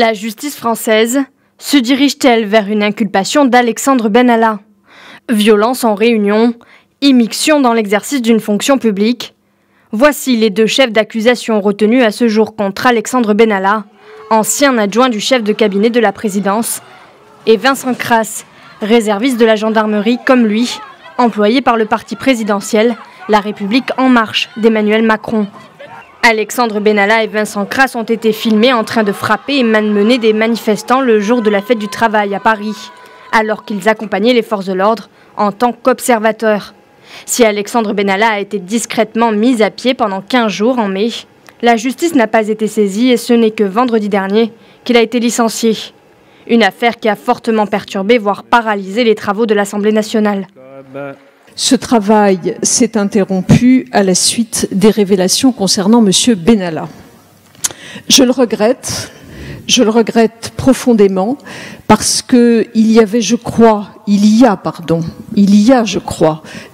La justice française se dirige-t-elle vers une inculpation d'Alexandre Benalla? Violence en réunion, immixtion dans l'exercice d'une fonction publique. Voici les deux chefs d'accusation retenus à ce jour contre Alexandre Benalla, ancien adjoint du chef de cabinet de la présidence, et Vincent Crasse, réserviste de la gendarmerie comme lui, employé par le parti présidentiel La République En Marche d'Emmanuel Macron. Alexandre Benalla et Vincent Crasse ont été filmés en train de frapper et malmener des manifestants le jour de la fête du travail à Paris, alors qu'ils accompagnaient les forces de l'ordre en tant qu'observateurs. Si Alexandre Benalla a été discrètement mis à pied pendant 15 jours en mai, la justice n'a pas été saisie et ce n'est que vendredi dernier qu'il a été licencié. Une affaire qui a fortement perturbé, voire paralysé les travaux de l'Assemblée nationale. Ce travail s'est interrompu à la suite des révélations concernant M. Benalla. Je le regrette profondément parce qu'il y a, je crois,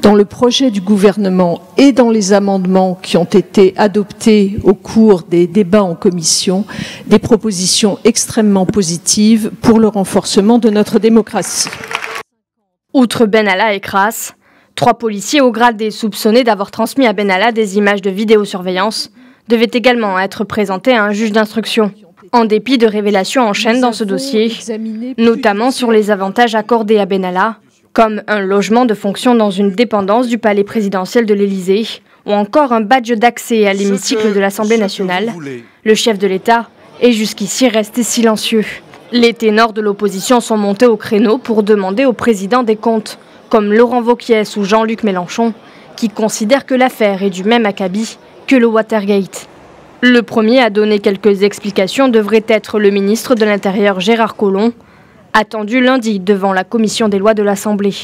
dans le projet du gouvernement et dans les amendements qui ont été adoptés au cours des débats en commission, des propositions extrêmement positives pour le renforcement de notre démocratie. Outre Benalla et Crasse, 3 policiers haut gradés soupçonnés d'avoir transmis à Benalla des images de vidéosurveillance devaient également être présentés à un juge d'instruction, en dépit de révélations en chaîne dans ce dossier, notamment sur les avantages accordés à Benalla, comme un logement de fonction dans une dépendance du palais présidentiel de l'Élysée, ou encore un badge d'accès à l'hémicycle de l'Assemblée nationale. Le chef de l'État est jusqu'ici resté silencieux. Les ténors de l'opposition sont montés au créneau pour demander au président des comptes, comme Laurent Wauquiez ou Jean-Luc Mélenchon, qui considèrent que l'affaire est du même acabit que le Watergate. Le premier à donner quelques explications devrait être le ministre de l'Intérieur Gérard Collomb, attendu lundi devant la commission des lois de l'Assemblée.